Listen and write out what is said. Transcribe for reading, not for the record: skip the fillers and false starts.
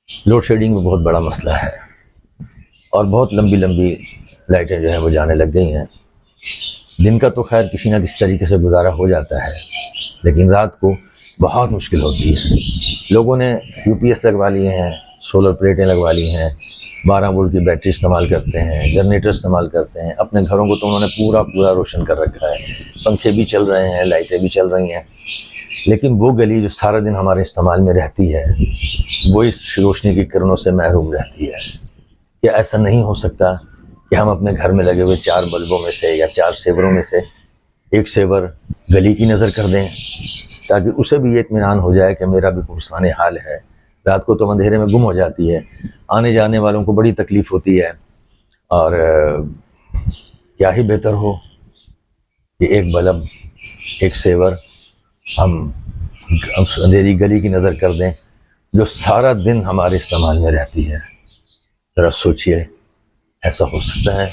Load shedding میں بہت بڑا مسئلہ ہے اور بہت لمبی لمبی لائٹیں جو ہیں وہ جانے لگ گئی ہیں۔ دن کا تو خیر کسی نہ کسی طریقے سے گزارا ہو جاتا ہے، لیکن رات کو بہت مشکل ہوتی ہے۔ لوگوں نے یو پی ایس لگوا لیے ہیں، سولر پلیٹیں لگوا لی ہیں، 12 وولٹ کی بیٹری استعمال کرتے ہیں، جنریٹر استعمال کرتے ہیں، اپنے گھروں کو تو انہوں نے پورا روشن کر رکھا ہے، پنکھے بھی چل رہے ہیں، لائٹیں بھی چل رہی ہیں، لیکن وہ گلی جو سارا دن ہمارے استعمال میں رہتی ہے وہ اس روشنی کی کرنوں سے محروم رہتی ہے۔ کیا ایسا نہیں ہو سکتا کہ ہم اپنے گھر میں لگے ہوئے 4 بلبوں میں سے یا 4 سیوروں میں سے ایک سیور گلی کی نظر کر دیں، تاکہ اسے بھی یہ اطمینان ہو جائے کہ میرا بھی پرسان حال ہے۔ رات کو تو اندھیرے میں گم ہو جاتی ہے، آنے جانے والوں کو بڑی تکلیف ہوتی ہے، اور کیا ہی بہتر ہو کہ ایک بلب، ایک سیور ہم اندھیری گلی کی نظر کر دیں جو سارا دن ہمارے استعمال میں رہتی ہے۔ ذرا سوچئے ایسا ہو سکتا ہے؟